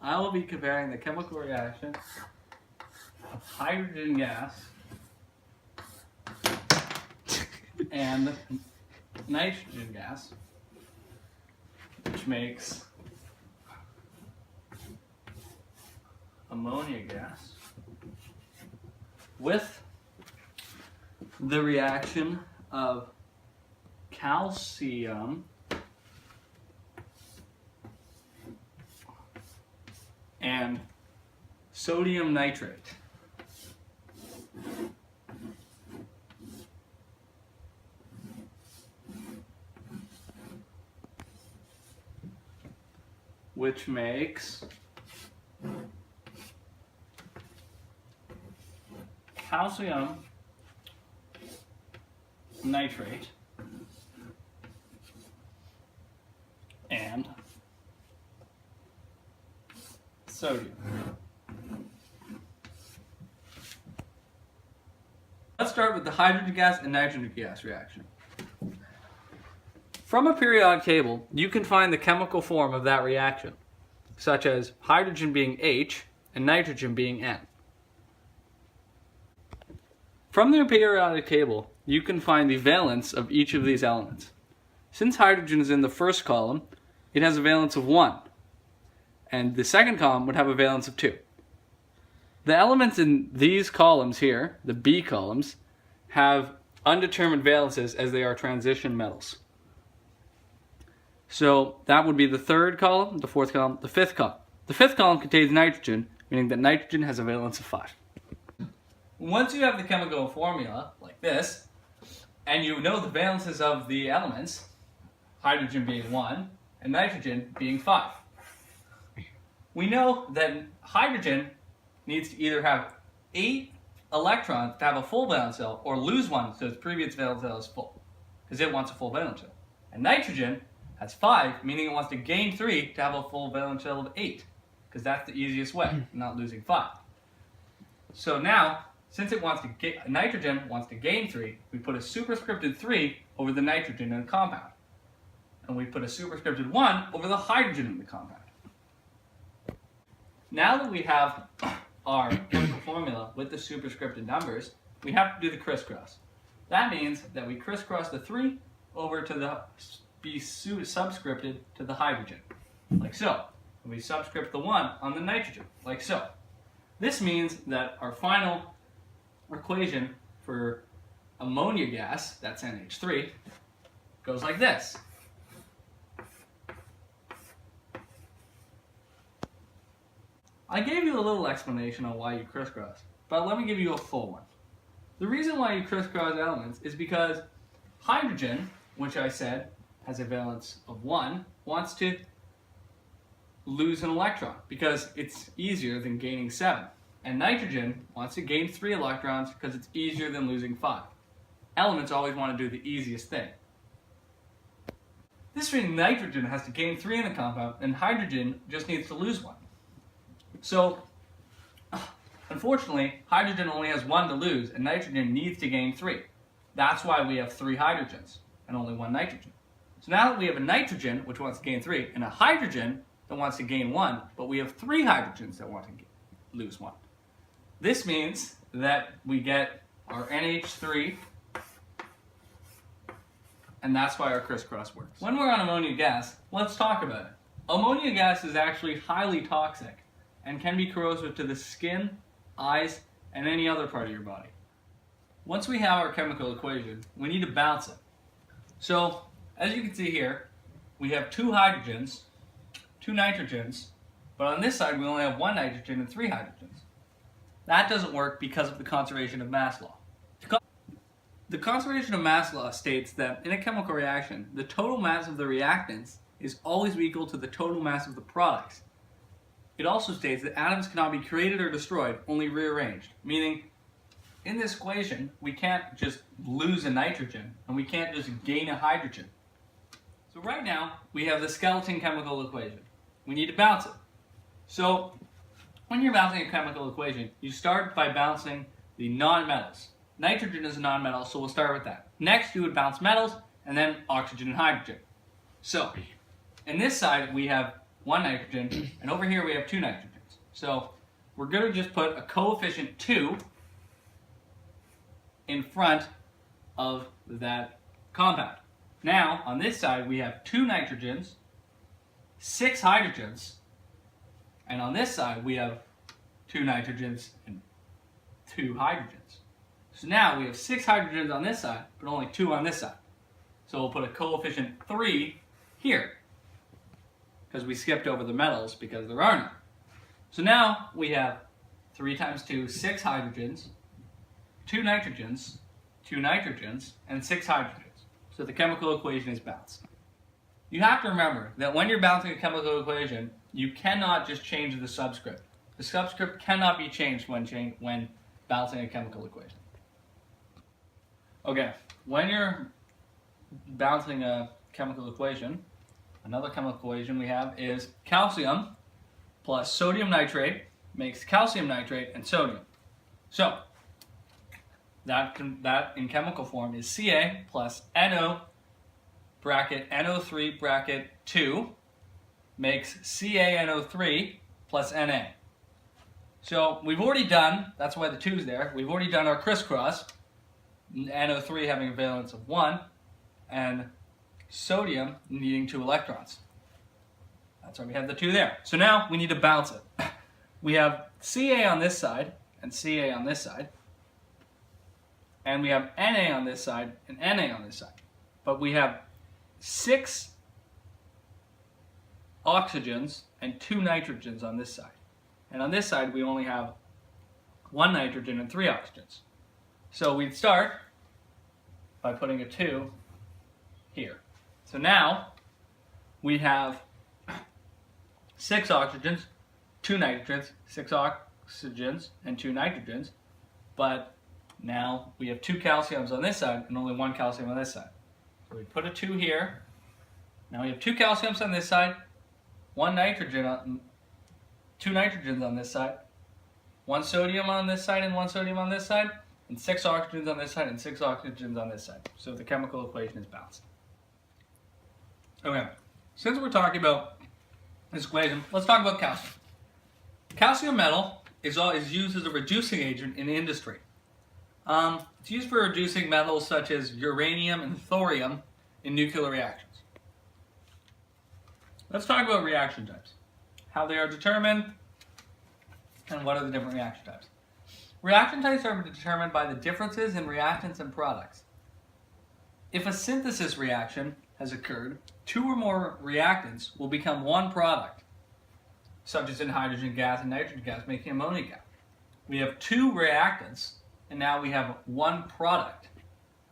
I will be comparing the chemical reaction of hydrogen gas and nitrogen gas, which makes ammonia gas, with the reaction of calcium and sodium nitrate. Which makes calcium nitrate and sodium. Let's start with the hydrogen gas and nitrogen gas reaction. From a periodic table, you can find the chemical form of that reaction, such as hydrogen being H and nitrogen being N. From the periodic table, you can find the valence of each of these elements. Since hydrogen is in the first column, it has a valence of 1, and the second column would have a valence of 2. The elements in these columns here, the B columns, have undetermined valences as they are transition metals. So that would be the third column, the fourth column, the fifth column. The fifth column contains nitrogen, meaning that nitrogen has a valence of 5. Once you have the chemical formula, like this, and you know the valences of the elements, hydrogen being 1 and nitrogen being 5, we know that hydrogen needs to either have 8 electrons to have a full valence shell or lose 1 so its previous valence shell is full, because it wants a full valence shell. And nitrogen has 5, meaning it wants to gain 3 to have a full valence shell of 8, because that's the easiest way, not losing 5. So now, since it wants to get, nitrogen wants to gain 3, we put a superscripted 3 over the nitrogen in the compound. And we put a superscripted 1 over the hydrogen in the compound. Now that we have our chemical formula with the superscripted numbers, we have to do the crisscross. That means that we crisscross the 3 over to the be subscripted to the hydrogen, like so. And we subscript the 1 on the nitrogen, like so. This means that our final equation for ammonia gas, that's NH3, goes like this. I gave you a little explanation on why you crisscross, but let me give you a full one. The reason why you crisscross elements is because hydrogen, which I said has a valence of 1, wants to lose an electron because it's easier than gaining 7. And nitrogen wants to gain 3 electrons because it's easier than losing 5. Elements always want to do the easiest thing. This means nitrogen has to gain 3 in the compound and hydrogen just needs to lose 1. So, unfortunately, hydrogen only has 1 to lose and nitrogen needs to gain 3. That's why we have 3 hydrogens and only 1 nitrogen. So now that we have a nitrogen, which wants to gain 3, and a hydrogen that wants to gain 1, but we have 3 hydrogens that want to lose 1. This means that we get our NH3, and that's why our crisscross works. When we're on ammonia gas, let's talk about it. Ammonia gas is actually highly toxic and can be corrosive to the skin, eyes, and any other part of your body. Once we have our chemical equation, we need to balance it. So, as you can see here, we have 2 hydrogens, 2 nitrogens, but on this side we only have 1 nitrogen and 3 hydrogens. That doesn't work because of the conservation of mass law. The conservation of mass law states that in a chemical reaction, the total mass of the reactants is always equal to the total mass of the products. It also states that atoms cannot be created or destroyed, only rearranged, meaning in this equation, we can't just lose a nitrogen and we can't just gain a hydrogen. So right now, we have the skeleton chemical equation. We need to balance it. So when you're balancing a chemical equation, you start by balancing the nonmetals. Nitrogen is a nonmetal, so we'll start with that. Next, you would balance metals, and then oxygen and hydrogen. So, in this side, we have one nitrogen, and over here we have two nitrogens. So we're going to just put a coefficient 2 in front of that compound. Now, on this side, we have 2 nitrogens, 6 hydrogens, and on this side, we have 2 nitrogens and 2 hydrogens. So now we have 6 hydrogens on this side, but only 2 on this side. So we'll put a coefficient 3 here, because we skipped over the metals because there are none. So now we have 3 times 2, 6 hydrogens, 2 nitrogens, 2 nitrogens, and 6 hydrogens. So the chemical equation is balanced. You have to remember that when you're balancing a chemical equation, you cannot just change the subscript. The subscript cannot be changed when balancing a chemical equation. Okay, when you're balancing a chemical equation, another chemical equation we have is calcium plus sodium nitrate makes calcium nitrate and sodium. So that in chemical form is Ca plus NO bracket NO3 bracket 2 makes CaNO3 plus Na. So we've already done, that's why the 2's there, we've already done our crisscross, NO3 having a valence of 1, and sodium needing 2 electrons. That's why we have the 2 there. So now we need to balance it. We have Ca on this side and Ca on this side, and we have Na on this side and Na on this side. But we have 6 oxygens and 2 nitrogens on this side. And on this side we only have 1 nitrogen and 3 oxygens. So we'd start by putting a 2 here. So now we have 6 oxygens, 2 nitrogens, 6 oxygens, and 2 nitrogens, but now we have 2 calciums on this side and only 1 calcium on this side. So we put a 2 here. Now we have 2 calciums on this side, 1 nitrogen on, 2 nitrogens on this side, 1 sodium on this side and 1 sodium on this side, and 6 oxygens on this side and 6 oxygens on this side. So the chemical equation is balanced. Okay, since we're talking about this equation, let's talk about calcium. Calcium metal is used as a reducing agent in industry. It's used for reducing metals such as uranium and thorium in nuclear reactions. Let's talk about reaction types, how they are determined, and what are the different reaction types. Reaction types are determined by the differences in reactants and products. If a synthesis reaction has occurred, 2 or more reactants will become 1 product, such as in hydrogen gas and nitrogen gas making ammonia gas. We have 2 reactants, and now we have 1 product,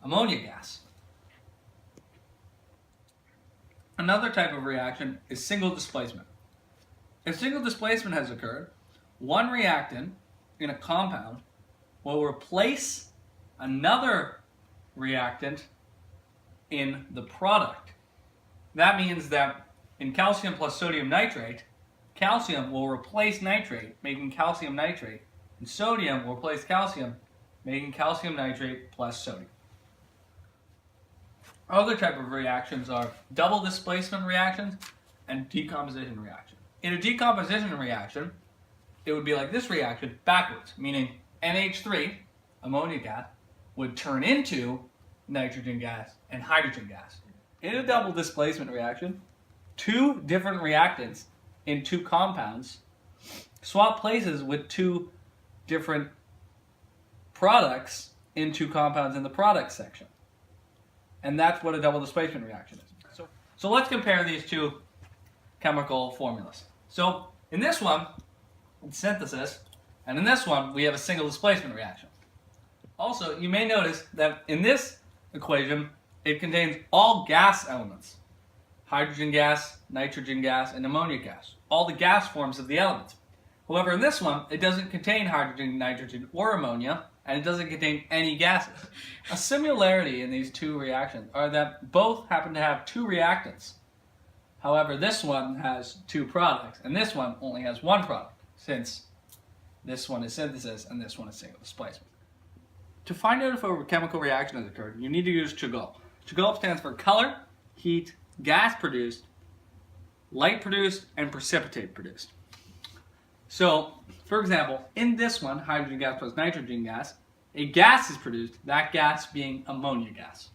ammonia gas. Another type of reaction is single displacement. If single displacement has occurred, 1 reactant in a compound will replace another reactant in the product. That means that in calcium plus sodium nitrate, calcium will replace nitrate, making calcium nitrate, and sodium will replace calcium, making calcium nitrate plus sodium. Other type of reactions are double displacement reactions and decomposition reactions. In a decomposition reaction, it would be like this reaction backwards, meaning NH3, ammonia gas, would turn into nitrogen gas and hydrogen gas. In a double displacement reaction, 2 different reactants in 2 compounds swap places with 2 different products in 2 compounds in the product section. And that's what a double displacement reaction is. So let's compare these 2 chemical formulas. So in this one, it's synthesis, and in this one, we have a single displacement reaction. Also, you may notice that in this equation, it contains all gas elements. Hydrogen gas, nitrogen gas, and ammonia gas. All the gas forms of the elements. However, in this one, it doesn't contain hydrogen, nitrogen, or ammonia, and it doesn't contain any gases. A similarity in these 2 reactions are that both happen to have 2 reactants. However, this one has 2 products, and this one only has 1 product, since this one is synthesis and this one is single displacement. To find out if a chemical reaction has occurred, you need to use Chagall. Chagall stands for color, heat, gas produced, light produced and precipitate produced. So, for example, in this one, hydrogen gas plus nitrogen gas, a gas is produced, that gas being ammonia gas.